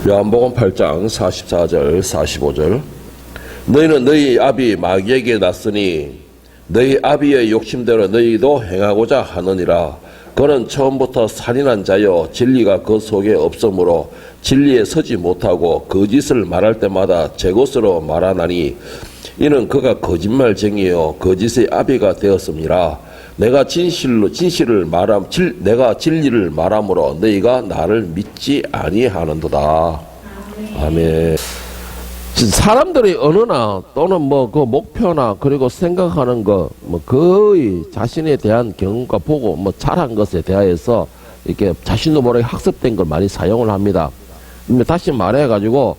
요한복음 8장 44절 45절 너희는 너희 아비 마귀에게 났으니 너희 아비의 욕심대로 너희도 행하고자 하느니라. 그는 처음부터 살인한 자여 진리가 그 속에 없으므로 진리에 서지 못하고 거짓을 말할 때마다 제 것으로 말하나니 이는 그가 거짓말쟁이요 거짓의 아비가 되었음이라. 내가 진리를 말함으로 너희가 나를 믿지 아니하는도다. 아멘. 사람들이 언어나 또는 뭐 그 목표나 그리고 생각하는 거 뭐 거의 자신에 대한 경험과 보고 뭐 잘한 것에 대하여서 이렇게 자신도 모르게 학습된 걸 많이 사용을 합니다. 다시 말해가지고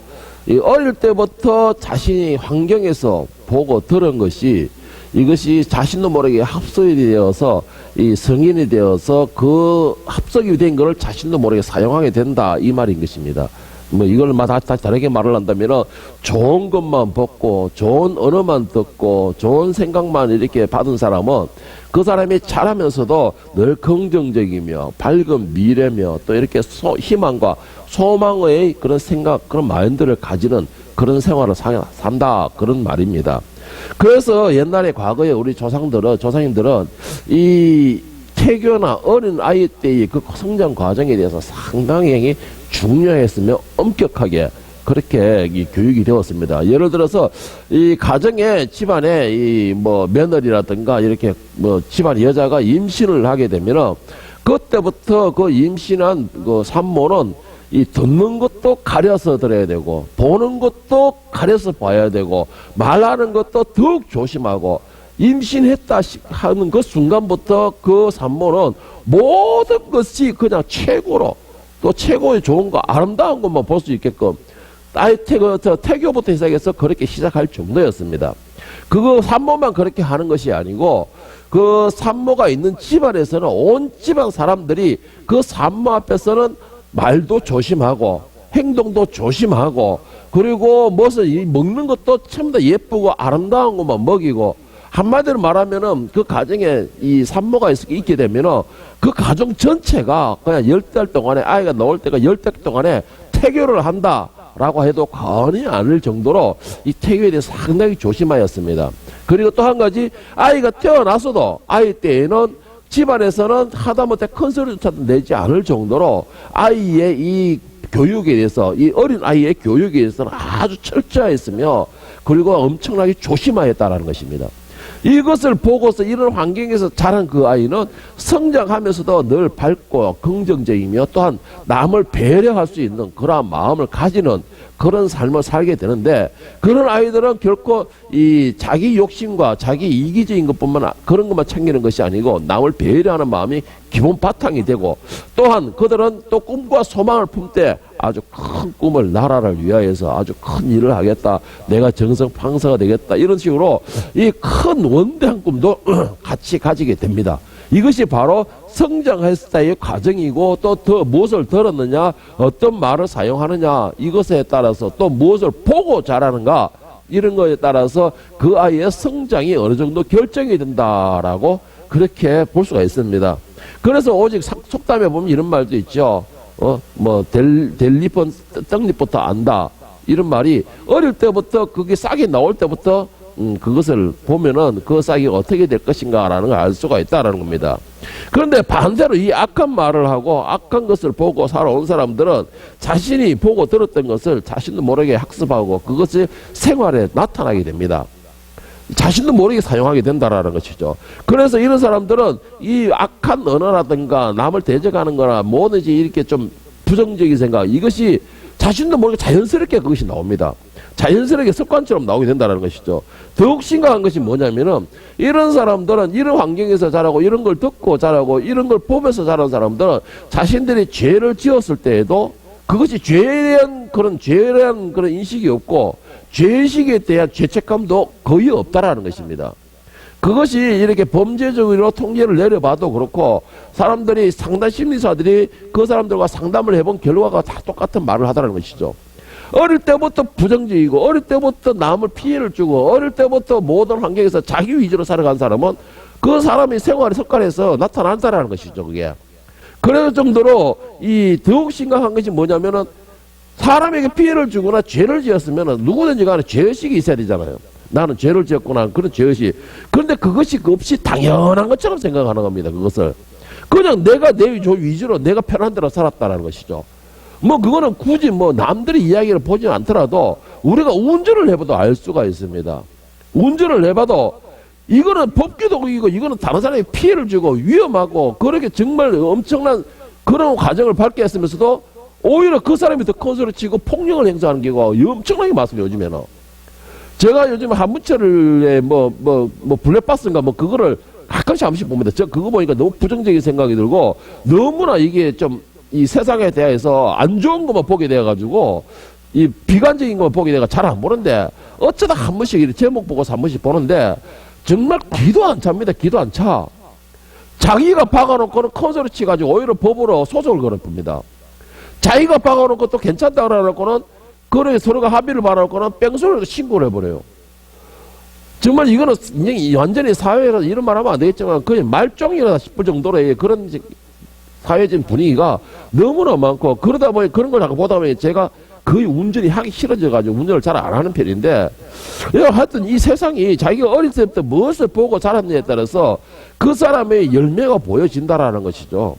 이 어릴 때부터 자신이 환경에서 보고 들은 것이 이것이 자신도 모르게 합석이 되어서 이 성인이 되어서 그 합석이 된 것을 자신도 모르게 사용하게 된다 이 말인 것입니다. 뭐 이걸 다시 다르게 말을 한다면은 좋은 것만 벗고 좋은 언어만 듣고 좋은 생각만 이렇게 받은 사람은 그 사람이 잘하면서도 늘 긍정적이며 밝은 미래며 또 이렇게 희망과 소망의 그런 생각 그런 마인드를 가지는 그런 생활을 산다 그런 말입니다. 그래서 옛날에 과거에 우리 조상님들은 이 태교나 어린 아이 때의 그 성장 과정에 대해서 상당히 중요했으며 엄격하게 그렇게 이 교육이 되었습니다. 예를 들어서 이 가정에 집안에 이 뭐 며느리라든가 이렇게 뭐 집안 여자가 임신을 하게 되면은 그때부터 그 임신한 그 산모는 이 듣는 것도 가려서 들어야 되고 보는 것도 가려서 봐야 되고 말하는 것도 더욱 조심하고 임신했다 하는 그 순간부터 그 산모는 모든 것이 그냥 최고로 또 최고의 좋은 거 아름다운 것만 볼 수 있게끔 태교부터 시작해서 그렇게 시작할 정도였습니다. 그거 산모만 그렇게 하는 것이 아니고 그 산모가 있는 집안에서는 온 집안 사람들이 그 산모 앞에서는 말도 조심하고 행동도 조심하고 그리고 무슨 먹는 것도 참 더 예쁘고 아름다운 것만 먹이고 한마디로 말하면은 그 가정에 이 산모가 있게 되면은 그 가정 전체가 그냥 10달 동안에 아이가 나올 때가 10달 동안에 태교를 한다라고 해도 과언이 아닐 정도로 이 태교에 대해서 상당히 조심하였습니다. 그리고 또 한 가지 아이가 태어나서도 아이 때에는 집안에서는 하다못해 큰 소리조차도 내지 않을 정도로 아이의 이 교육에 대해서 이 어린 아이의 교육에 대해서는 아주 철저했으며 그리고 엄청나게 조심하였다라는 것입니다. 이것을 보고서 이런 환경에서 자란 그 아이는 성장하면서도 늘 밝고 긍정적이며 또한 남을 배려할 수 있는 그러한 마음을 가지는 그런 삶을 살게 되는데 그런 아이들은 결코 이 자기 욕심과 자기 이기적인 것뿐만 그런 것만 챙기는 것이 아니고 남을 배려하는 마음이 기본 바탕이 되고 또한 그들은 또 꿈과 소망을 품되 아주 큰 꿈을 나라를 위하여서 아주 큰 일을 하겠다 내가 정성팡사가 되겠다 이런 식으로 이 큰 원대한 꿈도 같이 가지게 됩니다. 이것이 바로 성장했을 때의 과정이고 또 더 무엇을 들었느냐 어떤 말을 사용하느냐 이것에 따라서 또 무엇을 보고 자라는가 이런 것에 따라서 그 아이의 성장이 어느 정도 결정이 된다라고 그렇게 볼 수가 있습니다. 그래서 오직 속담에 보면 이런 말도 있죠. 될 잎은 떡잎부터 안다 이런 말이 어릴 때부터 그게 싹이 나올 때부터 그것을 보면은 그 싹이 어떻게 될 것인가라는 걸 알 수가 있다라는 겁니다. 그런데 반대로 이 악한 말을 하고 악한 것을 보고 살아온 사람들은 자신이 보고 들었던 것을 자신도 모르게 학습하고 그것이 생활에 나타나게 됩니다. 자신도 모르게 사용하게 된다라는 것이죠. 그래서 이런 사람들은 이 악한 언어라든가 남을 대적하는 거나 뭐든지 이렇게 좀 부정적인 생각 이것이 자신도 모르게 자연스럽게 그것이 나옵니다. 자연스럽게 습관처럼 나오게 된다는 것이죠. 더욱 심각한 것이 뭐냐면은 이런 사람들은 이런 환경에서 자라고 이런 걸 듣고 자라고 이런 걸 보면서 자란 사람들은 자신들이 죄를 지었을 때에도 그것이 죄에 대한 그런 인식이 없고 죄의식에 대한 죄책감도 거의 없다라는 것입니다. 그것이 이렇게 범죄적으로 통계를 내려봐도 그렇고 사람들이 상담 심리사들이 그 사람들과 상담을 해본 결과가 다 똑같은 말을 하더라는 것이죠. 어릴 때부터 부정적이고 어릴 때부터 남을 피해를 주고 어릴 때부터 모든 환경에서 자기 위주로 살아간 사람은 그 사람의 생활의 습관에서 나타난다라는 것이죠. 그게 그럴 정도로 이 더욱 심각한 것이 뭐냐면은 사람에게 피해를 주거나 죄를 지었으면 누구든지 간에 죄의식이 있어야 되잖아요. 나는 죄를 지었구나 그런 죄의식. 그런데 그것이 없이 당연한 것처럼 생각하는 겁니다. 그것을 그냥 내가 내 위주로 내가 편한 대로 살았다는 것이죠. 뭐 그거는 굳이 뭐 남들이 이야기를 보지 않더라도 우리가 운전을 해봐도 알 수가 있습니다. 운전을 해봐도 이거는 법규도이고 이거는 다른 사람에게 피해를 주고 위험하고 그렇게 정말 엄청난 그런 과정을 밟게 했으면서도 오히려 그 사람이 더 큰 소리 치고 폭력을 행사하는 경우가 엄청나게 많습니다. 요즘에는 제가 요즘 한문철의 블랙박스인가 그거를 가끔씩 한 번씩 봅니다. 저 그거 보니까 너무 부정적인 생각이 들고 너무나 이게 좀 이 세상에 대해서 안 좋은 것만 보게 돼가지고 이 비관적인 것만 보게 돼가 잘 안 보는데 어쩌다 한 번씩 이렇게 제목 보고서 한 번씩 보는데 정말 기도 안 찹니다. 기도 안 차. 자기가 박아놓고는 큰 소리 치가지고 오히려 법으로 소송을 걸어봅니다. 자기가 박아놓고 또 괜찮다 그래놓고는 그래 서로가 합의를 받아놓고는 뺑소리로 신고를 해버려요. 정말 이거는 완전히 사회에서 이런 말 하면 안 되겠지만 거의 말종이라 싶을 정도로 그런 사회적인 분위기가 너무나 많고 그러다 보니 그런 걸 자꾸 보다 보니 제가 거의 운전이 하기 싫어져가지고 운전을 잘 안 하는 편인데 하여튼 이 세상이 자기가 어릴 때부터 무엇을 보고 자랐느냐에 따라서 그 사람의 열매가 보여진다라는 것이죠.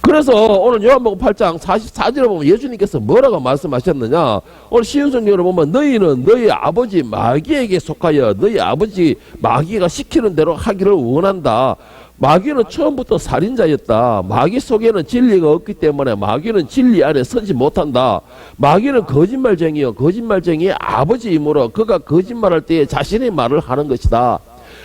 그래서 오늘 요한복음 8장 44절에 보면 예수님께서 뭐라고 말씀하셨느냐. 오늘 쉬운 성경을 보면 너희는 너희 아버지 마귀에게 속하여 너희 아버지 마귀가 시키는 대로 하기를 원한다. 마귀는 처음부터 살인자였다. 마귀 속에는 진리가 없기 때문에 마귀는 진리 안에 서지 못한다. 마귀는 거짓말쟁이요 거짓말쟁이의 아버지이므로 그가 거짓말할 때에 자신의 말을 하는 것이다.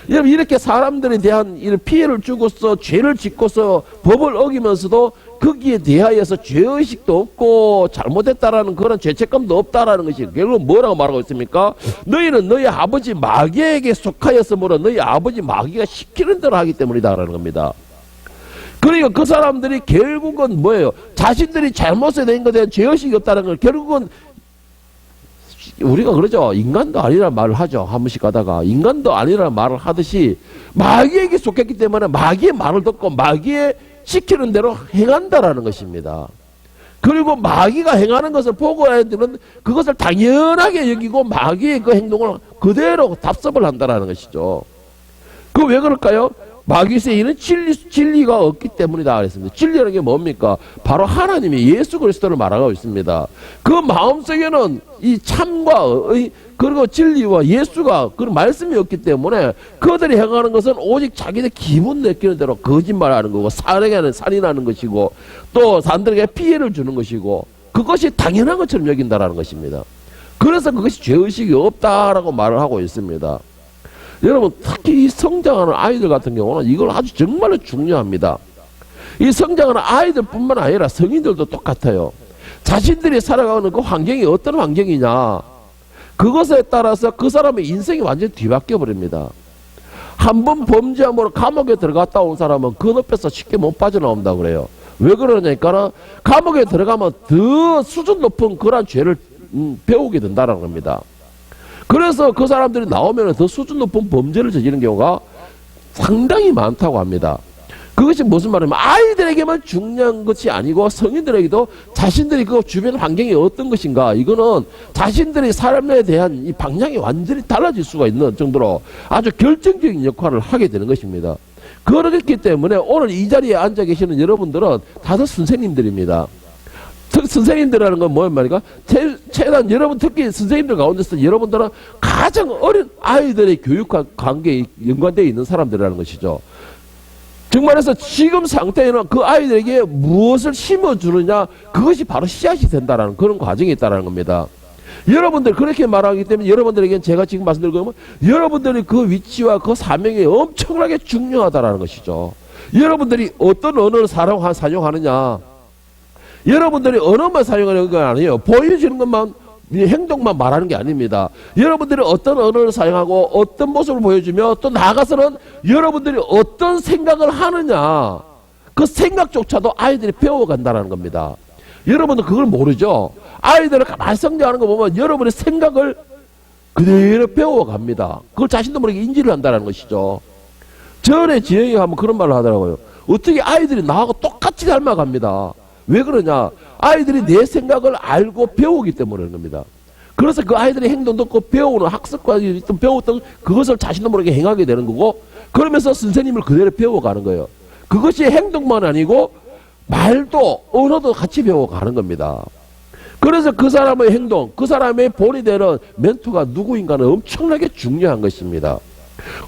여러분 이렇게 사람들에 대한 이런 피해를 주고서 죄를 짓고서 법을 어기면서도 거기에 대하여서 죄의식도 없고 잘못했다라는 그런 죄책감도 없다라는 것이 결국 뭐라고 말하고 있습니까? 너희는 너희 아버지 마귀에게 속하였으므로 너희 아버지 마귀가 시키는 대로 하기 때문이다라는 겁니다. 그러니까 그 사람들이 결국은 뭐예요? 자신들이 잘못에 된 것에 대한 죄의식이 없다는 걸 결국은 우리가 그러죠. 인간도 아니라는 말을 하죠. 한 번씩 가다가 인간도 아니라는 말을 하듯이 마귀에게 속했기 때문에 마귀의 말을 듣고 마귀의 시키는 대로 행한다라는 것입니다. 그리고 마귀가 행하는 것을 보고 애들은 그것을 당연하게 여기고 마귀의 그 행동을 그대로 답습을 한다라는 것이죠. 그 왜 그럴까요? 마귀세인은 진리가 없기 때문이다 그랬습니다. 진리라는 게 뭡니까? 바로 하나님이 예수 그리스도를 말하고 있습니다. 그 마음속에는 이 참과 그리고 진리와 예수가 그런 말씀이 없기 때문에 그들이 행하는 것은 오직 자기들 기분 느끼는 대로 거짓말하는 거고 살인하는 것이고 또 사람들에게 피해를 주는 것이고 그것이 당연한 것처럼 여긴다라는 것입니다. 그래서 그것이 죄의식이 없다라고 말을 하고 있습니다. 여러분 특히 이 성장하는 아이들 같은 경우는 이걸 아주 정말로 중요합니다. 이 성장하는 아이들뿐만 아니라 성인들도 똑같아요. 자신들이 살아가는 그 환경이 어떤 환경이냐 그것에 따라서 그 사람의 인생이 완전히 뒤바뀌어 버립니다. 한번 범죄함으로 감옥에 들어갔다 온 사람은 그 늪에서 쉽게 못 빠져나온다고 그래요. 왜 그러냐니까 감옥에 들어가면 더 수준 높은 그런 죄를 배우게 된다는 겁니다. 그래서 그 사람들이 나오면 더 수준 높은 범죄를 저지르는 경우가 상당히 많다고 합니다. 그것이 무슨 말이냐면 아이들에게만 중요한 것이 아니고 성인들에게도 자신들이 그 주변 환경이 어떤 것인가 이거는 자신들이 삶에 대한 이 방향이 완전히 달라질 수가 있는 정도로 아주 결정적인 역할을 하게 되는 것입니다. 그렇기 때문에 오늘 이 자리에 앉아 계시는 여러분들은 다들 선생님들입니다. 선생님들이라는 건 뭐란 말인가? 최대한 여러분 특히 선생님들 가운데서 여러분들은 가장 어린 아이들의 교육과 관계에 연관되어 있는 사람들이라는 것이죠. 정말해서 지금 상태에는 그 아이들에게 무엇을 심어주느냐 그것이 바로 씨앗이 된다는 그런 과정이 있다는 겁니다. 여러분들 그렇게 말하기 때문에 여러분들에게는 제가 지금 말씀드린 거면 여러분들이 그 위치와 그 사명이 엄청나게 중요하다는 것이죠. 여러분들이 어떤 언어를 사용하느냐 여러분들이 언어만 사용하는 건 아니에요. 보여지는 것만 행동만 말하는 게 아닙니다. 여러분들이 어떤 언어를 사용하고 어떤 모습을 보여주며 또 나아가서는 여러분들이 어떤 생각을 하느냐 그 생각조차도 아이들이 배워간다는 겁니다. 여러분들 그걸 모르죠. 아이들을 가만히 성장하는 거 보면 여러분의 생각을 그대로 배워갑니다. 그걸 자신도 모르게 인지를 한다는 것이죠. 전에 지영이가 한번 그런 말을 하더라고요. 어떻게 아이들이 나하고 똑같이 닮아갑니다. 왜 그러냐? 아이들이 내 생각을 알고 배우기 때문에 그런 겁니다. 그래서 그 아이들의 행동 듣고 배우는 학습과 배웠던 그것을 자신도 모르게 행하게 되는 거고, 그러면서 선생님을 그대로 배워가는 거예요. 그것이 행동만 아니고 말도 언어도 같이 배워가는 겁니다. 그래서 그 사람의 행동, 그 사람의 본이 되는 멘토가 누구인가는 엄청나게 중요한 것입니다.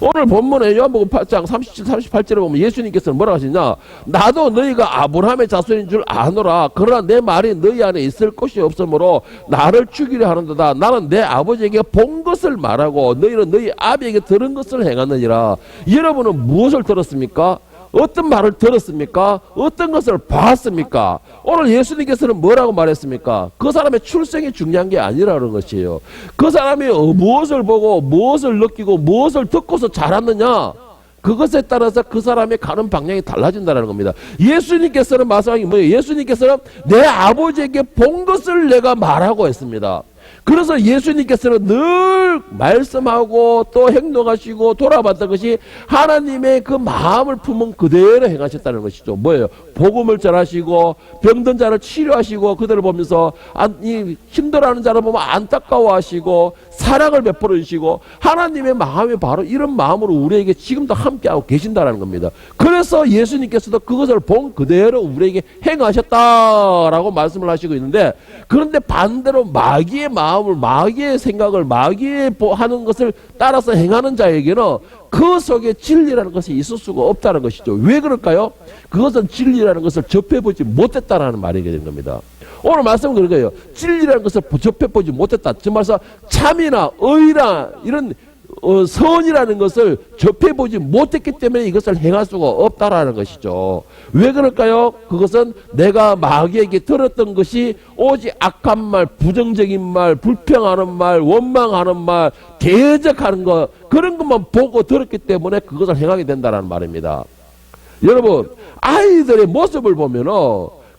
오늘 본문에 요한복음 8장 37, 38절에 보면 예수님께서는 뭐라고 하시냐? 나도 너희가 아브라함의 자손인 줄 아노라. 그러나 내 말이 너희 안에 있을 것이 없으므로 나를 죽이려 하는도다. 나는 내 아버지에게 본 것을 말하고 너희는 너희 아비에게 들은 것을 행하느니라. 여러분은 무엇을 들었습니까? 어떤 말을 들었습니까? 어떤 것을 봤습니까? 오늘 예수님께서는 뭐라고 말했습니까? 그 사람의 출생이 중요한 게 아니라는 것이에요. 그 사람이 무엇을 보고 무엇을 느끼고 무엇을 듣고서 자랐느냐, 그것에 따라서 그 사람의 가는 방향이 달라진다는 겁니다. 예수님께서는 말씀하신 게 뭐예요? 예수님께서는 내 아버지에게 본 것을 내가 말하고 했습니다. 그래서 예수님께서는 늘 말씀하고 또 행동하시고 돌아봤던 것이 하나님의 그 마음을 품은 그대로 행하셨다는 것이죠. 뭐예요? 복음을 전하시고 병든 자를 치료하시고 그들을 보면서 힘들어하는 자를 보면 안타까워하시고 사랑을 베풀어 주시고 하나님의 마음이 바로 이런 마음으로 우리에게 지금도 함께하고 계신다는 겁니다. 그래서 예수님께서도 그것을 본 그대로 우리에게 행하셨다라고 말씀을 하시고 있는데, 그런데 반대로 마귀의 마음을, 마귀의 생각을, 마귀의 하는 것을 따라서 행하는 자에게는 그 속에 진리라는 것이 있을 수가 없다는 것이죠. 왜 그럴까요? 그것은 진리라는 것을 접해보지 못했다라는 말이게 된 겁니다. 오늘 말씀은 그런 거예요. 진리라는 것을 접해보지 못했다. 정말 참이나 의나 이런 선이라는 것을 접해보지 못했기 때문에 이것을 행할 수가 없다라는 것이죠. 왜 그럴까요? 그것은 내가 마귀에게 들었던 것이 오직 악한 말, 부정적인 말, 불평하는 말, 원망하는 말, 대적하는 것, 그런 것만 보고 들었기 때문에 그것을 행하게 된다는 말입니다. 여러분, 아이들의 모습을 보면은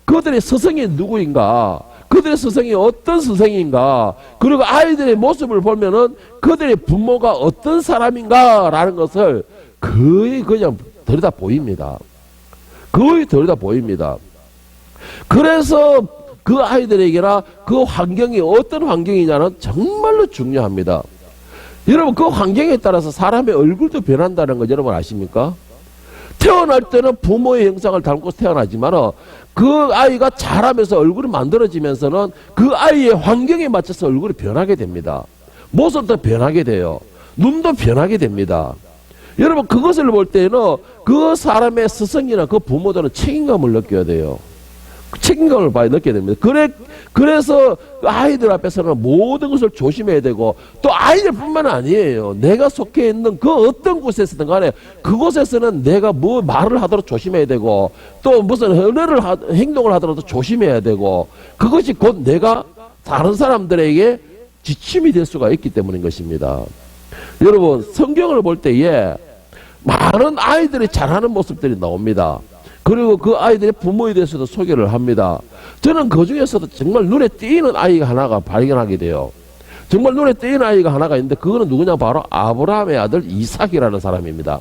그들의 스승이 누구인가, 그들의 스승이 어떤 스승인가, 그리고 아이들의 모습을 보면은 그들의 부모가 어떤 사람인가라는 것을 거의 그냥 들여다 보입니다. 거의 들여다 보입니다. 그래서 그 아이들에게나 그 환경이 어떤 환경이냐는 정말로 중요합니다. 여러분, 그 환경에 따라서 사람의 얼굴도 변한다는 거 여러분 아십니까? 태어날 때는 부모의 형상을 닮고 태어나지만 그 아이가 자라면서 얼굴이 만들어지면서는 그 아이의 환경에 맞춰서 얼굴이 변하게 됩니다. 모습도 변하게 돼요. 눈도 변하게 됩니다. 여러분, 그것을 볼 때는 그 사람의 스승이나 그 부모들은 책임감을 느껴야 돼요. 책임감을 느껴야 됩니다. 그래서 아이들 앞에서는 모든 것을 조심해야 되고, 또 아이들뿐만 아니에요. 내가 속해 있는 그 어떤 곳에서든 간에 그곳에서는 내가 뭐 말을 하도록 조심해야 되고, 또 무슨 행동을 하더라도 조심해야 되고, 그것이 곧 내가 다른 사람들에게 지침이 될 수가 있기 때문인 것입니다. 여러분, 성경을 볼 때에 많은 아이들이 잘하는 모습들이 나옵니다. 그리고 그 아이들의 부모에 대해서도 소개를 합니다. 저는 그 중에서도 정말 눈에 띄는 아이가 하나가 발견하게 돼요. 정말 눈에 띄는 아이가 하나가 있는데, 그거는 누구냐? 바로 아브라함의 아들 이삭이라는 사람입니다.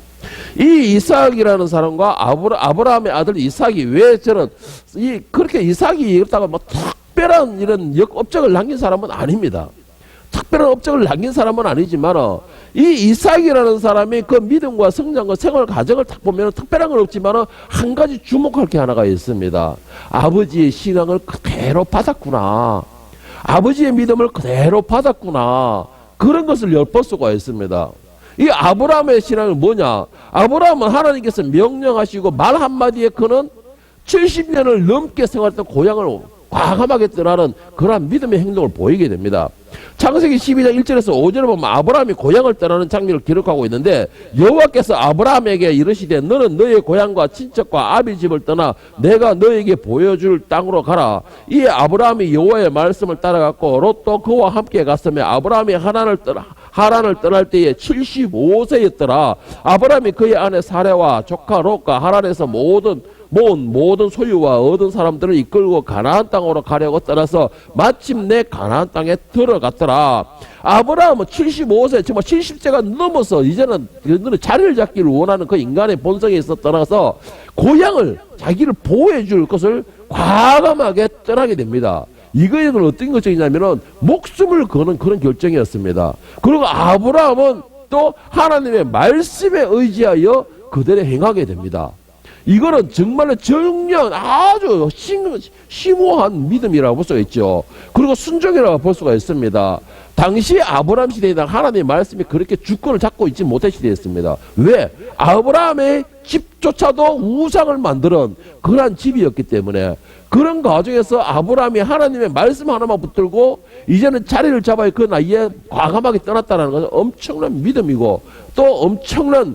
이 이삭이라는 사람과 아브라함의 아들 이삭이, 왜 저는 그렇게 이삭이 이렇다가 뭐 특별한 이런 업적을 남긴 사람은 아닙니다. 특별한 업적을 남긴 사람은 아니지만 이 이삭이라는 사람이 그 믿음과 성장과 생활 과정을 딱 보면 특별한 건 없지만 한 가지 주목할 게 하나가 있습니다. 아버지의 신앙을 그대로 받았구나, 아버지의 믿음을 그대로 받았구나, 그런 것을 엿볼 수가 있습니다. 이 아브라함의 신앙은 뭐냐? 아브라함은 하나님께서 명령하시고 말 한마디에 그는 70년을 넘게 생활했던 고향을 과감하게 떠나는 그러한 믿음의 행동을 보이게 됩니다. 창세기 12장 1절에서 5절에 보면 아브라함이 고향을 떠나는 장면을 기록하고 있는데, 여호와께서 아브라함에게 이르시되 너는 너의 고향과 친척과 아비 집을 떠나 내가 너에게 보여줄 땅으로 가라. 이 아브라함이 여호와의 말씀을 따라갔고 롯도 그와 함께 갔으며 아브라함이 하란을 떠날 때에 75세였더라. 아브라함이 그의 아내 사레와 조카 롯과 하란에서 모든 모은 모든 소유와 얻은 사람들을 이끌고 가나안 땅으로 가려고 떠나서 마침내 가나안 땅에 들어갔더라. 아브라함은 75세, 정말 70세가 넘어서 이제는 자리를 잡기를 원하는 그 인간의 본성에서 떠나서 고향을 자기를 보호해 줄 것을 과감하게 떠나게 됩니다. 이거는 어떤 결정이냐면은 목숨을 거는 그런 결정이었습니다. 그리고 아브라함은 또 하나님의 말씀에 의지하여 그대로 행하게 됩니다. 이거는 정말로 정녕 아주 심오한 믿음이라고 볼 수가 있죠. 그리고 순종이라고 볼 수가 있습니다. 당시 아브라함 시대에는 하나님의 말씀이 그렇게 주권을 잡고 있지 못한 시대였습니다. 왜? 아브라함의 집조차도 우상을 만드는 그러한 집이었기 때문에 그런 과정에서 아브라함이 하나님의 말씀 하나만 붙들고 이제는 자리를 잡아야 그 나이에 과감하게 떠났다는 것은 엄청난 믿음이고 또 엄청난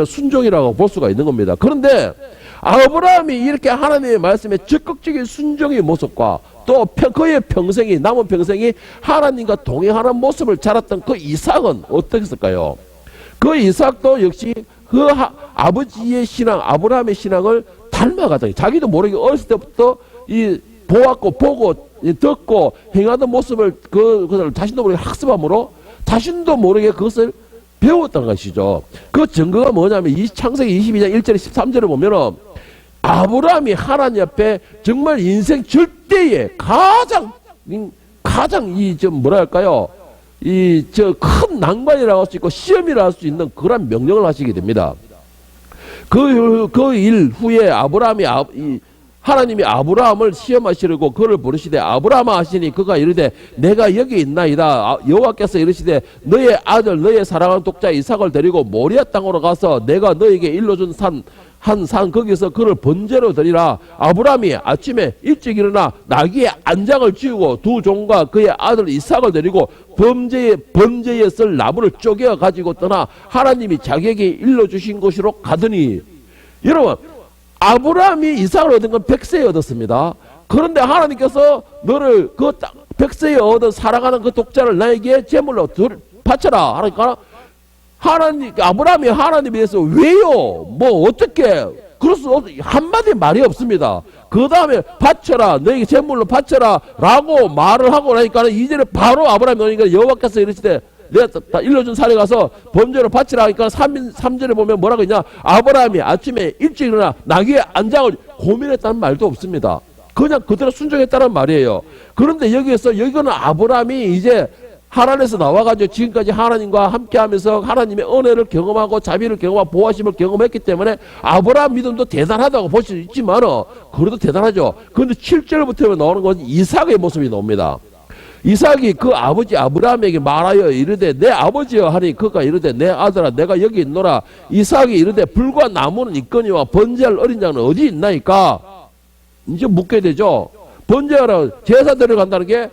순종이라고 볼 수가 있는 겁니다. 그런데 아브라함이 이렇게 하나님의 말씀에 적극적인 순종의 모습과 또 그의 평생이 남은 평생이 하나님과 동행하는 모습을 자랐던 그 이삭은 어떻겠을까요? 그 이삭도 역시 그 아버지의 신앙 아브라함의 신앙을 닮아가다 자기도 모르게 어렸을 때부터 보았고 보고 듣고 행하던 모습을 그것을 자신도 모르게 학습함으로 자신도 모르게 그것을 배웠던 것이죠. 그 증거가 뭐냐면 이 창세기 22장 1절에 13절을 보면은 아브라함이 하나님 앞에 정말 인생 절대에 가장 뭐랄까요? 큰 난관이라고 할 수 있고 시험이라고 할 수 있는 그런 명령을 하시게 됩니다. 그 일 후에 하나님이 아브라함을 시험하시려고 그를 부르시되 아브라함아 하시니 그가 이르되 내가 여기 있나이다. 여호와께서 이르시되 너의 아들 너의 사랑하는 독자 이삭을 데리고 모리아 땅으로 가서 내가 너에게 일러준 한 산 거기서 그를 번제로 드리라. 아브라함이 아침에 일찍 일어나 나귀의 안장을 지우고 두 종과 그의 아들 이삭을 데리고 번제에 쓸 나무를 쪼개어 가지고 떠나 하나님이 자기에게 일러주신 곳으로 가더니 여러분 아브라함이 이삭을 얻은 건 100세에 얻었습니다. 그런데 하나님께서 너를 그 100세에 얻은 사랑하는 그 독자를 나에게 제물로 바쳐라 하니까 아브라함이 하나님에 대해서 왜요? 뭐 어떻게? 그럴 수 없, 한마디 말이 없습니다. 그 다음에 바쳐라, 너에게 제물로 바쳐라 라고 말을 하고 나니까 이제는 바로 아브라함이 오니까 여호와께서 이르시되 내가 다 일러준 산에 가서 범죄로 바치라 하니까 3절에 보면 뭐라고 했냐? 아브라함이 아침에 일찍 일어나 나귀의 안장을 고민했다는 말도 없습니다. 그냥 그대로 순종했다는 말이에요. 그런데 여기는 아브라함이 이제 하나님에서 나와가지고 지금까지 하나님과 함께하면서 하나님의 은혜를 경험하고 자비를 경험하고 보호하심을 경험했기 때문에 아브라함 믿음도 대단하다고 볼 수 있지만 그래도 대단하죠. 그런데 7절부터 나오는 건 이삭의 모습이 나옵니다. 이삭이 그 아버지 아브라함에게 말하여 이르되 내 아버지여 하니 그가 이르되 내 아들아 내가 여기 있노라. 이삭이 이르되 불과 나무는 있거니와 번제할 어린 양은 어디 있나이까? 이제 묻게 되죠. 번제하러 제사 드려간다는 게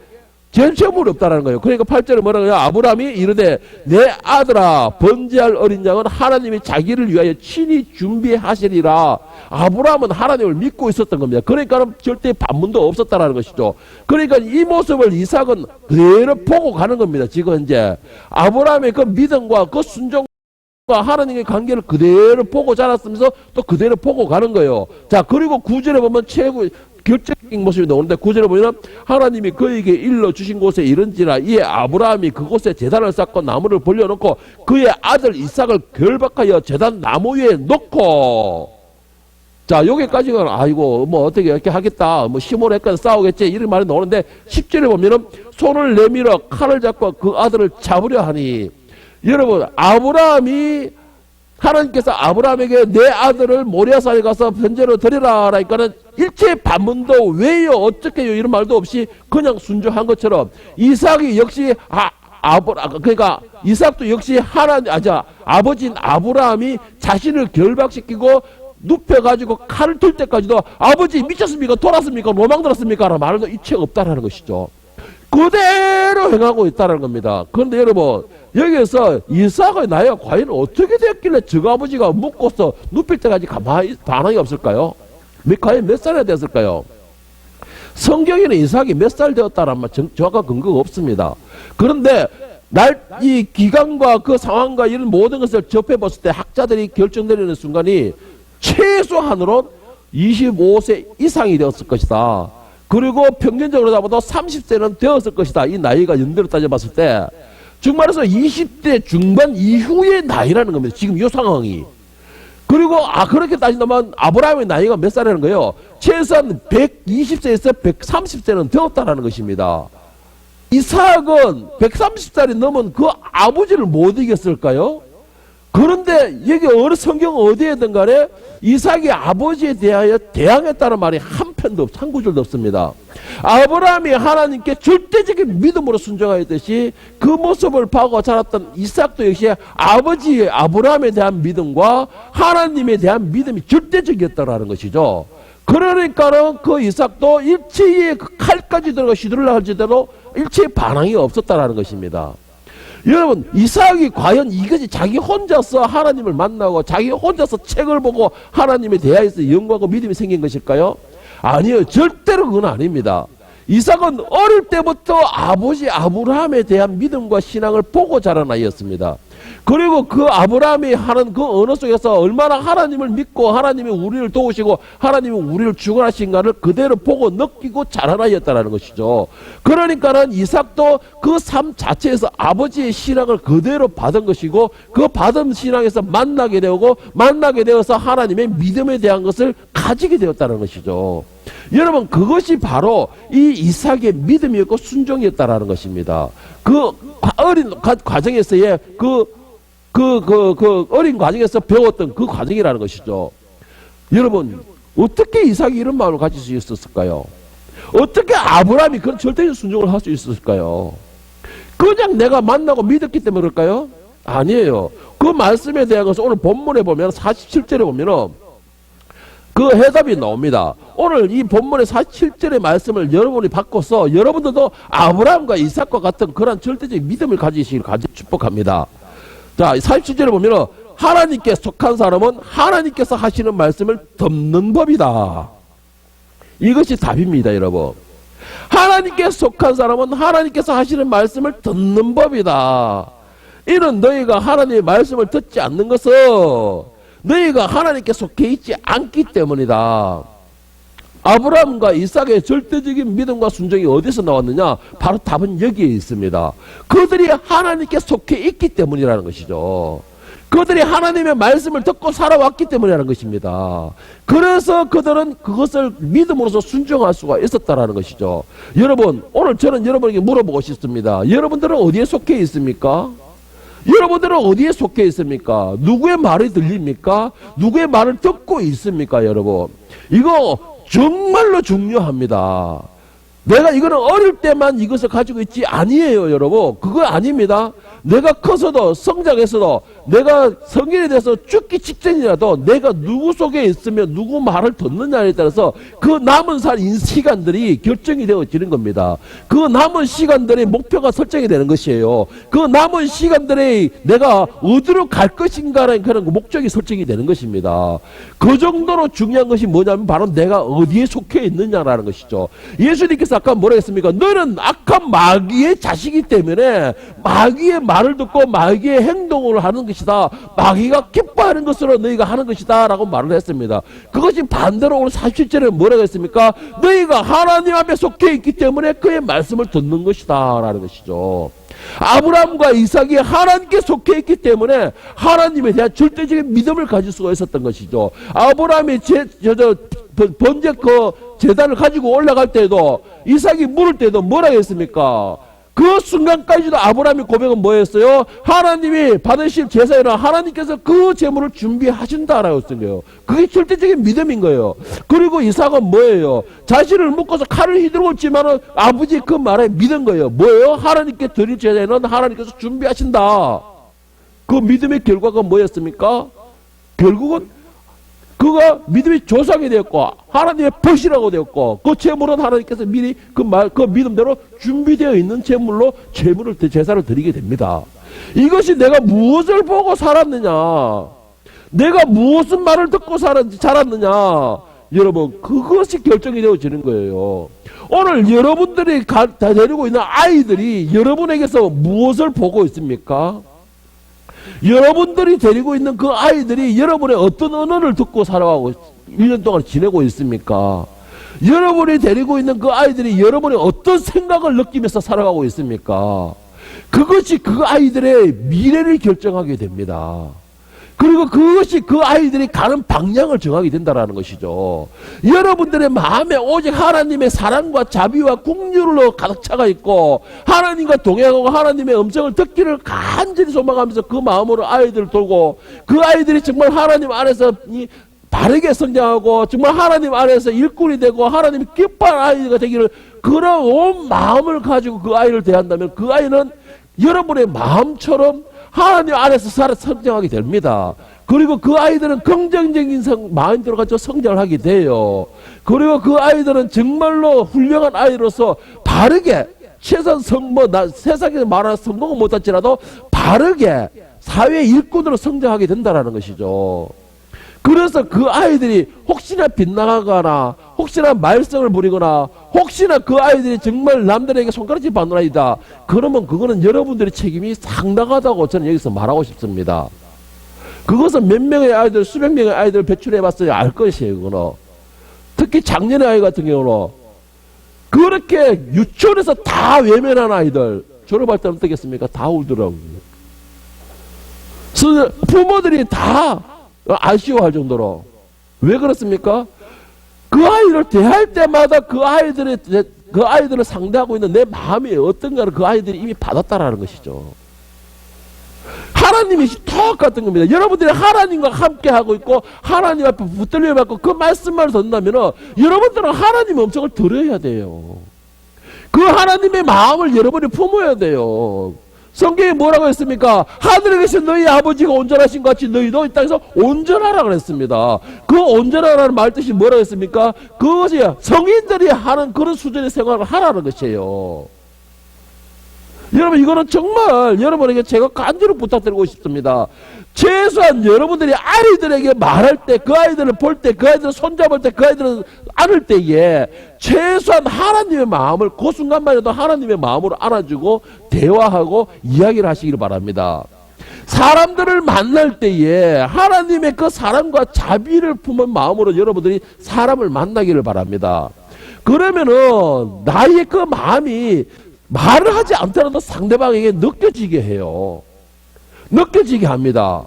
제물이 없다라는 거예요. 그러니까 8절에 뭐라고 해요? 아브라함이 이르되 내 아들아 번제할 어린 양은 하나님이 자기를 위하여 친히 준비하시리라. 아브라함은 하나님을 믿고 있었던 겁니다. 그러니까 절대 반문도 없었다라는 것이죠. 그러니까 이 모습을 이삭은 그대로 보고 가는 겁니다. 지금 현재 아브라함의 그 믿음과 그 순종과 하나님의 관계를 그대로 보고 자랐으면서 또 그대로 보고 가는 거예요. 자, 그리고 9절에 보면 최고 결정적인 모습이 나오는데 9절에 보면 하나님이 그에게 일러주신 곳에 이른지라 이에 아브라함이 그곳에 제단을 쌓고 나무를 벌려놓고 그의 아들 이삭을 결박하여 제단 나무 위에 놓고 자 여기까지는 아이고 뭐 어떻게 이렇게 하겠다 뭐 힘으로 했거나 싸우겠지 이런 말이 나오는데 10절에 보면은 손을 내밀어 칼을 잡고 그 아들을 잡으려 하니 여러분 아브라함이 하나님께서 아브라함에게 내 아들을 모리아산에 가서 변제로 드리라 하니까는 일체 반문도 왜요 어떻게요 이런 말도 없이 그냥 순종한 것처럼 이삭이 역시 그러니까 이삭도 역시 아버지인 아브라함이 자신을 결박시키고 눕혀가지고 칼을 들 때까지도 아버지 미쳤습니까 돌았습니까 로망 들었습니까 라는 말도 이책 없다라는 것이죠. 그대로 행하고 있다는 겁니다. 그런데 여러분 여기에서 이삭의 나이가 과연 어떻게 됐길래 저 아버지가 묻고서 눕힐 때까지 가만히 반응이 없을까요? 과연 몇 살이 됐을까요? 성경에는 이삭이 몇 살 되었다는 말 정확한 근거가 없습니다. 그런데 이 기간과 그 상황과 이런 모든 것을 접해봤을 때 학자들이 결정내리는 순간이 최소한으로 25세 이상이 되었을 것이다. 그리고 평균적으로 잡아도 30세는 되었을 것이다. 이 나이가 연대로 따져봤을 때 즉 말해서 20대 중반 이후의 나이라는 겁니다. 지금 이 상황이. 그리고 그렇게 따진다면 아브라함의 나이가 몇 살이라는 거예요? 최소한 120세에서 130세는 되었다는 것입니다. 이삭은 130살이 넘은 그 아버지를 못 이겼을까요? 그런데 여기 성경 어디에든 간에 이삭이 아버지에 대하여 대항했다는 말이 한 편도 없, 한 구절도 없습니다. 아브라함이 하나님께 절대적인 믿음으로 순종하였듯이 그 모습을 보고 자랐던 이삭도 역시 아버지 아브라함에 대한 믿음과 하나님에 대한 믿음이 절대적이었다는 것이죠. 그러니까는 그 이삭도 일체의 그 칼까지 들어가 시들으려 할지라도 일체의 반항이 없었다는 것입니다. 여러분, 이삭이 과연 이것이 자기 혼자서 하나님을 만나고 자기 혼자서 책을 보고 하나님에 대하여서 영광하고 믿음이 생긴 것일까요? 아니요, 절대로 그건 아닙니다. 이삭은 어릴 때부터 아버지 아브라함에 대한 믿음과 신앙을 보고 자란 아이였습니다. 그리고 그 아브라함이 하는 그 언어 속에서 얼마나 하나님을 믿고 하나님이 우리를 도우시고 하나님이 우리를 주관하신가를 그대로 보고 느끼고 자란 아이였다는 것이죠. 그러니까는 이삭도 그 삶 자체에서 아버지의 신앙을 그대로 받은 것이고 그 받은 신앙에서 만나게 되고 만나게 되어서 하나님의 믿음에 대한 것을 가지게 되었다는 것이죠. 여러분, 그것이 바로 이 이삭의 믿음이었고 순종이었다라는 것입니다. 그 어린 과정에서의 어린 과정에서 배웠던 그 과정이라는 것이죠. 여러분, 어떻게 이삭이 이런 마음을 가질 수 있었을까요? 어떻게 아브라함이 그런 절대적 순종을 할 수 있었을까요? 그냥 내가 만나고 믿었기 때문에 그럴까요? 아니에요. 그 말씀에 대한 것은 오늘 본문에 보면 47절에 보면은 그 해답이 나옵니다. 오늘 이 본문의 47절의 말씀을 여러분이 바꿔서 여러분들도 아브라함과 이삭과 같은 그런 절대적인 믿음을 가지시길 축복합니다. 자, 47절에 보면 하나님께 속한 사람은 하나님께서 하시는 말씀을 듣는 법이다. 이것이 답입니다, 여러분. 하나님께 속한 사람은 하나님께서 하시는 말씀을 듣는 법이다. 이는 너희가 하나님의 말씀을 듣지 않는 것은 너희가 하나님께 속해 있지 않기 때문이다. 아브라함과 이삭의 절대적인 믿음과 순종이 어디서 나왔느냐? 바로 답은 여기에 있습니다. 그들이 하나님께 속해 있기 때문이라는 것이죠. 그들이 하나님의 말씀을 듣고 살아왔기 때문이라는 것입니다. 그래서 그들은 그것을 믿음으로써 순종할 수가 있었다는 것이죠. 여러분, 오늘 저는 여러분에게 물어보고 싶습니다. 여러분들은 어디에 속해 있습니까? 여러분들은 어디에 속해 있습니까? 누구의 말이 들립니까? 누구의 말을 듣고 있습니까, 여러분? 이거 정말로 중요합니다. 내가 이거는 어릴 때만 이것을 가지고 있지 아니에요, 여러분. 그거 아닙니다. 내가 커서도 성장해서도 내가 성인이 돼서 죽기 직전이라도 내가 누구 속에 있으면 누구 말을 듣느냐에 따라서 그 남은 시간들이 결정이 되어지는 겁니다. 그 남은 시간들의 목표가 설정이 되는 것이에요. 그 남은 시간들에 내가 어디로 갈 것인가라는 그런 목적이 설정이 되는 것입니다. 그 정도로 중요한 것이 뭐냐면 바로 내가 어디에 속해 있느냐라는 것이죠. 예수님께서 아까 뭐라 했습니까? 너는 악한 마귀의 자식이기 때문에 마귀의 말을 듣고 마귀의 행동을 하는 것이다. 마귀가 기뻐하는 것으로 너희가 하는 것이다 라고 말을 했습니다. 그것이 반대로 오늘 47절에 뭐라고 했습니까? 너희가 하나님 앞에 속해 있기 때문에 그의 말씀을 듣는 것이다 라는 것이죠. 아브라함과 이삭이 하나님께 속해 있기 때문에 하나님에 대한 절대적인 믿음을 가질 수가 있었던 것이죠. 아브라함이 번제 제단을 가지고 올라갈 때도 이삭이 물을 때도 뭐라고 했습니까? 그 순간까지도 아브라함의 고백은 뭐였어요? 하나님이 받으실 제사에는 하나님께서 그 제물을 준비하신다라고 쓴 거예요. 그게 절대적인 믿음인 거예요. 그리고 이삭은 뭐예요? 자신을 묶어서 칼을 휘두르고 있지만은 아버지 그 말에 믿은 거예요. 뭐예요? 하나님께 드릴 제사에는 하나님께서 준비하신다. 그 믿음의 결과가 뭐였습니까? 결국은 그가 믿음이 조상이 되었고 하나님의 벗이라고 되었고 그 제물은 하나님께서 미리 그 믿음대로 준비되어 있는 제사를 드리게 됩니다. 이것이 내가 무엇을 보고 살았느냐, 내가 무슨 말을 듣고 자랐느냐, 여러분 그것이 결정이 되어지는 거예요. 오늘 여러분들이 데리고 있는 아이들이 여러분에게서 무엇을 보고 있습니까? 여러분들이 데리고 있는 그 아이들이 여러분의 어떤 언어를 듣고 살아가고 1년 동안 지내고 있습니까? 여러분이 데리고 있는 그 아이들이 여러분이 어떤 생각을 느끼면서 살아가고 있습니까? 그것이 그 아이들의 미래를 결정하게 됩니다. 그리고 그것이 그 아이들이 가는 방향을 정하게 된다는 것이죠. 여러분들의 마음에 오직 하나님의 사랑과 자비와 긍휼로 가득 차가 있고 하나님과 동행하고 하나님의 음성을 듣기를 간절히 소망하면서 그 마음으로 아이들을 돌고 그 아이들이 정말 하나님 안에서 바르게 성장하고 정말 하나님 안에서 일꾼이 되고 하나님이 기뻐하는 아이가 되기를 그런 온 마음을 가지고 그 아이를 대한다면 그 아이는 여러분의 마음처럼 하나님 안에서 성장하게 됩니다. 그리고 그 아이들은 긍정적인 마인드로 가지고 성장을 하게 돼요. 그리고 그 아이들은 정말로 훌륭한 아이로서 바르게 최소한 세상에서 말하는 성공은 못할지라도 바르게 사회 일꾼으로 성장하게 된다는 것이죠. 그래서 그 아이들이 혹시나 빗나가거나 혹시나 말썽을 부리거나 혹시나 그 아이들이 정말 남들에게 손가락질 받는 아이다. 그러면 그거는 여러분들의 책임이 상당하다고 저는 여기서 말하고 싶습니다. 그것은 몇 명의 아이들, 수백 명의 아이들 배출해 봤어야 알 것이에요. 그거는. 특히 작년의 아이 같은 경우는 그렇게 유치원에서 다 외면한 아이들 졸업할 때는 어떻겠습니까? 다 울더라고요. 부모들이 다 아쉬워할 정도로. 왜 그렇습니까? 그 아이를 대할 때마다 그 아이들을 상대하고 있는 내 마음이 어떤가를 그 아이들이 이미 받았다라는 것이죠. 하나님이 똑같은 겁니다. 여러분들이 하나님과 함께 하고 있고 하나님 앞에 붙들려 받고 그 말씀만 듣는다면 여러분들은 하나님의 음성을 들어야 돼요. 그 하나님의 마음을 여러분이 품어야 돼요. 성경에 뭐라고 했습니까? 하늘에 계신 너희 아버지가 온전하신 것 같이 너희도 이 땅에서 온전하라 그랬습니다. 그 온전하라는 말 뜻이 뭐라고 했습니까? 그것이 성인들이 하는 그런 수준의 생활을 하라는 것이에요. 여러분 이거는 정말 여러분에게 제가 간절히 부탁드리고 싶습니다. 최소한 여러분들이 아이들에게 말할 때, 그 아이들을 볼 때, 그 아이들을 손잡을 때, 그 아이들을 안을 때에 최소한 하나님의 마음을 그 순간만이라도 하나님의 마음으로 안아주고 대화하고 이야기를 하시기를 바랍니다. 사람들을 만날 때에 하나님의 그 사랑과 자비를 품은 마음으로 여러분들이 사람을 만나기를 바랍니다. 그러면은 나의 그 마음이 말을 하지 않더라도 상대방에게 느껴지게 해요. 느껴지게 합니다.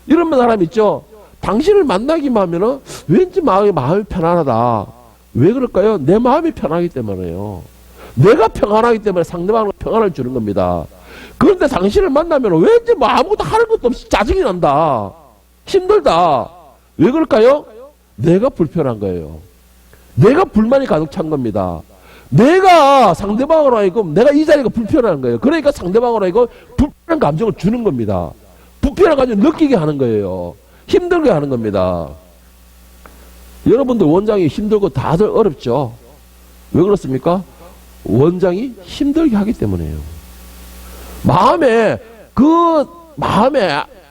이런 사람 있죠? 당신을 만나기만 하면은 왠지 마음이 편안하다. 왜 그럴까요? 내 마음이 편하기 때문에요. 내가 평안하기 때문에 상대방은 평안을 주는 겁니다. 그런데 당신을 만나면 왠지 뭐 아무것도 하는 것도 없이 짜증이 난다. 힘들다. 왜 그럴까요? 내가 불편한 거예요. 내가 불만이 가득 찬 겁니다. 내가 상대방으로 하여금 내가 이 자리가 불편한 거예요. 그러니까 상대방으로 하여금 불편한 감정을 주는 겁니다. 불편한 감정을 느끼게 하는 거예요. 힘들게 하는 겁니다. 여러분들 원장이 힘들고 다들 어렵죠. 왜 그렇습니까? 원장이 힘들게 하기 때문에요. 마음에 그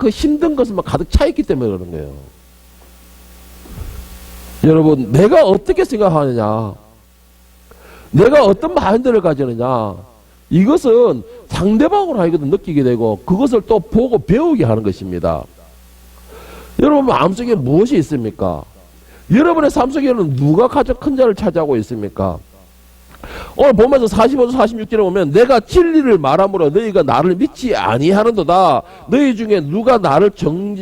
힘든 것은 가득 차 있기 때문에 그러는 거예요. 여러분 내가 어떻게 생각하느냐, 내가 어떤 마인드를 가지느냐, 이것은 상대방으로 하여금 느끼게 되고 그것을 또 보고 배우게 하는 것입니다. 여러분 마음속에 무엇이 있습니까? 여러분의 삶 속에는 누가 가장 큰 자를 차지하고 있습니까? 오늘 보면서 45절 46절에 보면 내가 진리를 말함으로 너희가 나를 믿지 아니하는도다. 너희 중에 누가 나를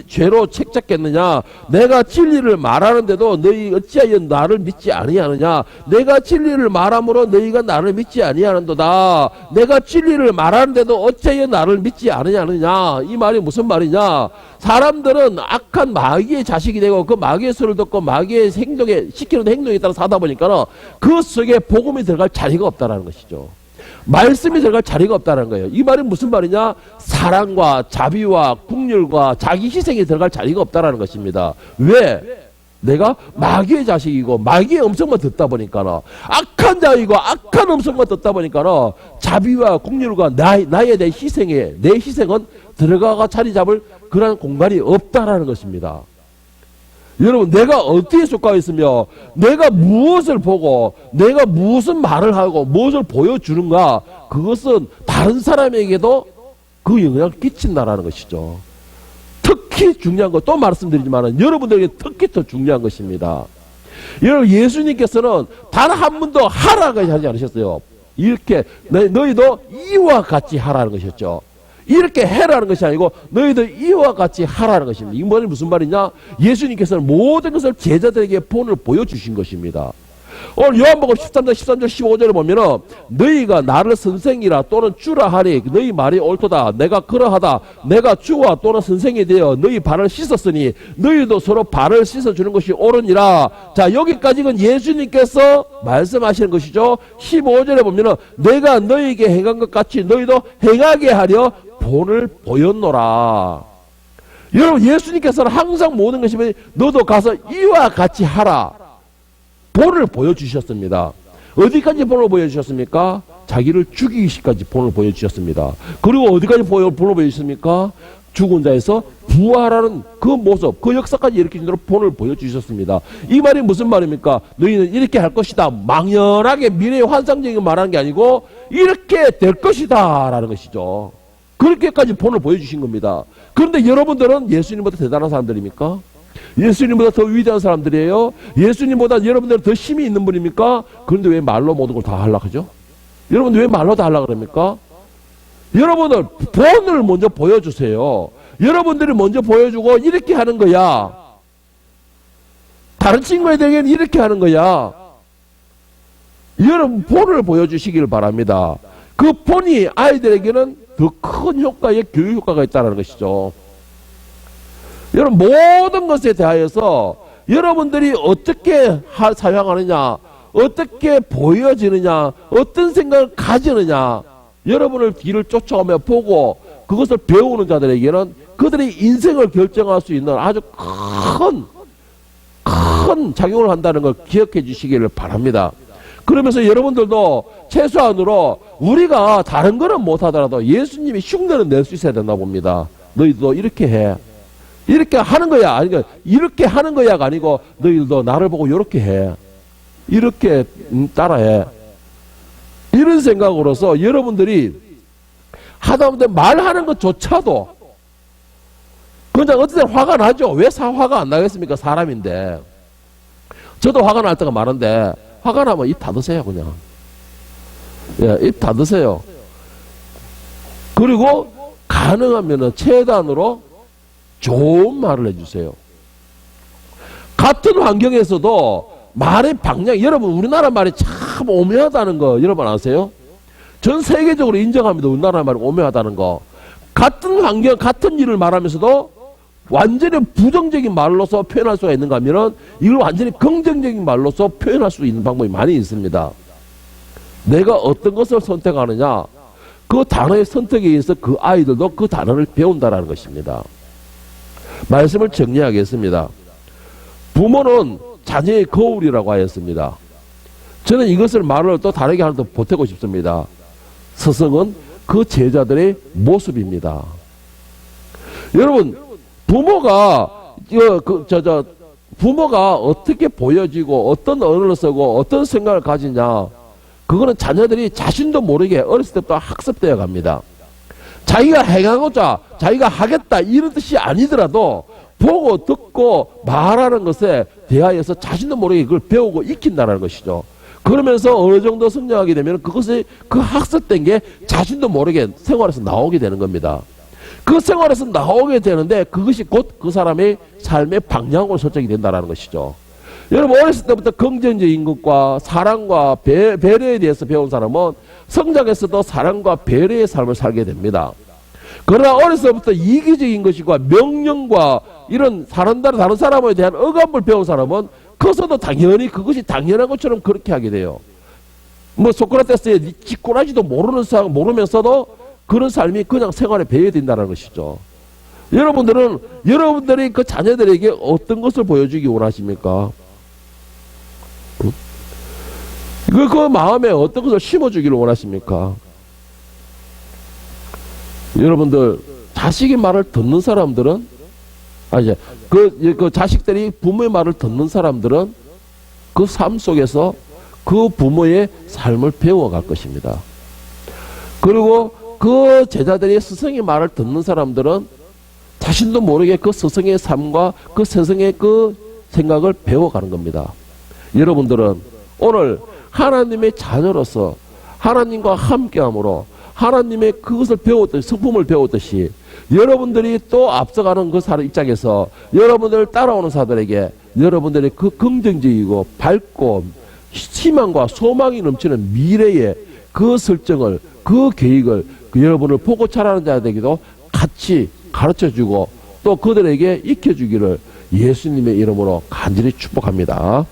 죄로 책잡겠느냐? 내가 진리를 말하는데도 너희 어찌하여 나를 믿지 아니하느냐? 내가 진리를 말함으로 너희가 나를 믿지 아니하는도다. 내가 진리를 말하는데도 어찌하여 나를 믿지 아니하느냐? 이 말이 무슨 말이냐? 사람들은 악한 마귀의 자식이 되고 그 마귀의 소리를 듣고 마귀의 시키는 행동에 따라 사다 보니까 그 속에 복음이 들어갈 자리가 없다는 것이죠. 말씀이 들어갈 자리가 없다는 거예요. 이 말이 무슨 말이냐? 사랑과 자비와 긍휼과 자기 희생이 들어갈 자리가 없다는 것입니다. 왜? 내가 마귀의 자식이고 마귀의 음성만 듣다 보니까 악한 자이고 악한 음성만 듣다 보니까 자비와 긍휼과 나에 대한 내 희생은 들어가가 자리 잡을 그런 공간이 없다라는 것입니다. 여러분 내가 어디에 속하여 있으며 내가 무엇을 보고 내가 무슨 말을 하고 무엇을 보여주는가, 그것은 다른 사람에게도 그 영향을 끼친다라는 것이죠. 특히 중요한 거 또 말씀드리지만 여러분들에게 특히 더 중요한 것입니다. 여러분 예수님께서는 단 한 번도 하라고 하지 않으셨어요. 이렇게 너희도 이와 같이 하라는 것이었죠. 이렇게 해라는 것이 아니고 너희도 이와 같이 하라는 것입니다. 이 말이 무슨 말이냐? 예수님께서는 모든 것을 제자들에게 본을 보여주신 것입니다. 오늘 요한복음 13장 13절 15절에 보면은 너희가 나를 선생이라 또는 주라 하니 너희 말이 옳도다. 내가 그러하다. 내가 주와 또는 선생이 되어 너희 발을 씻었으니 너희도 서로 발을 씻어주는 것이 옳으니라. 자, 여기까지는 예수님께서 말씀하시는 것이죠. 15절에 보면은 내가 너희에게 행한 것 같이 너희도 행하게 하려 본을 보였노라. 여러분 예수님께서는 항상 모든 것이면 너도 가서 이와 같이 하라. 본을 보여주셨습니다. 어디까지 본을 보여주셨습니까? 자기를 죽이기까지 본을 보여주셨습니다. 그리고 어디까지 본을 보여주셨습니까? 죽은 자에서 부활하는 그 모습, 그 역사까지 일으키는 대로 본을 보여주셨습니다. 이 말이 무슨 말입니까? 너희는 이렇게 할 것이다. 막연하게 미래의 환상적인 말하는 게 아니고 이렇게 될 것이다 라는 것이죠. 그렇게까지 본을 보여주신 겁니다. 그런데 여러분들은 예수님보다 대단한 사람들입니까? 예수님보다 더 위대한 사람들이에요? 예수님보다 여러분들 더 힘이 있는 분입니까? 그런데 왜 말로 모든 걸 다 하려고 하죠? 여러분들 왜 말로 다 하려고 그럽니까? 여러분들 본을 먼저 보여주세요. 여러분들이 먼저 보여주고 이렇게 하는 거야. 다른 친구들에게는 이렇게 하는 거야. 여러분 본을 보여주시길 바랍니다. 그 본이 아이들에게는 더 큰 효과의 교육 효과가 있다는 것이죠. 여러분 모든 것에 대하여서 여러분들이 어떻게 사용하느냐, 어떻게 보여지느냐, 어떤 생각을 가지느냐, 여러분을 뒤를 쫓아오며 보고 그것을 배우는 자들에게는 그들의 인생을 결정할 수 있는 아주 큰 작용을 한다는 걸 기억해 주시기를 바랍니다. 그러면서 여러분들도 최소한으로 우리가 다른 거는 못하더라도 예수님이 흉내는 낼 수 있어야 된다 봅니다. 너희도 이렇게 해. 이렇게 하는 거야. 아니, 이렇게 하는 거야가 아니고 너희들도 나를 보고 이렇게 해. 이렇게 따라해. 이런 생각으로서 여러분들이 하다못해 말하는 것조차도 그냥 어떤 때 화가 나죠. 왜 화가 안 나겠습니까? 사람인데. 저도 화가 날 때가 많은데 화가 나면 입 닫으세요 그냥. 예, 입 닫으세요. 그리고 가능하면은 최대한으로 좋은 말을 해주세요. 같은 환경에서도 말의 방향, 여러분 우리나라 말이 참 오묘하다는 거 여러분 아세요? 전 세계적으로 인정합니다. 우리나라 말이 오묘하다는 거. 같은 환경, 같은 일을 말하면서도 완전히 부정적인 말로서 표현할 수가 있는가 하면은 이걸 완전히 긍정적인 말로서 표현할 수 있는 방법이 많이 있습니다. 내가 어떤 것을 선택하느냐, 그 단어의 선택에 의해서 그 아이들도 그 단어를 배운다는 것입니다. 말씀을 정리하겠습니다. 부모는 자녀의 거울이라고 하였습니다. 저는 이것을 말을 또 다르게 하나 더 보태고 싶습니다. 스승은 그 제자들의 모습입니다. 여러분, 부모가 어떻게 보여지고 어떤 언어를 쓰고 어떤 생각을 가지냐, 그거는 자녀들이 자신도 모르게 어렸을 때부터 학습되어 갑니다. 자기가 행하고자 자기가 하겠다 이런 뜻이 아니더라도 보고 듣고 말하는 것에 대하여서 자신도 모르게 그걸 배우고 익힌다는 것이죠. 그러면서 어느 정도 성장하게 되면 그것이 그 학습된 게 자신도 모르게 생활에서 나오게 되는 겁니다. 그 생활에서 나오게 되는데 그것이 곧 그 사람의 삶의 방향으로 설정이 된다는 것이죠. 여러분 어렸을 때부터 긍정적인 것과 사랑과 배려에 대해서 배운 사람은 성장해서도 사랑과 배려의 삶을 살게 됩니다. 그러나 어렸을 때부터 이기적인 것과 명령과 이런 다른 사람에 대한 억압을 배운 사람은 커서도 당연히 그것이 당연한 것처럼 그렇게 하게 돼요. 뭐 소크라테스의 짓꾸라지도 모르면서도 그런 삶이 그냥 생활에 배어진다는 것이죠. 여러분들이 그 자녀들에게 어떤 것을 보여주기 원하십니까? 그 마음에 어떤 것을 심어주기를 원하십니까? 여러분들 자식의 말을 듣는 사람들은 그 자식들이 부모의 말을 듣는 사람들은 그 삶 속에서 그 부모의 삶을 배워갈 것입니다. 그리고 그 제자들이 스승의 말을 듣는 사람들은 자신도 모르게 그 스승의 삶과 그 스승의 그 생각을 배워가는 겁니다. 여러분들은 오늘 하나님의 자녀로서 하나님과 함께함으로 하나님의 그것을 배웠듯이 성품을 배웠듯이 여러분들이 또 앞서가는 그 사람 입장에서 여러분들을 따라오는 사람들에게 여러분들의 그 긍정적이고 밝고 희망과 소망이 넘치는 미래의 그 설정을 그 계획을 여러분을 보고 자라는 자들에게도 같이 가르쳐주고 또 그들에게 익혀주기를 예수님의 이름으로 간절히 축복합니다.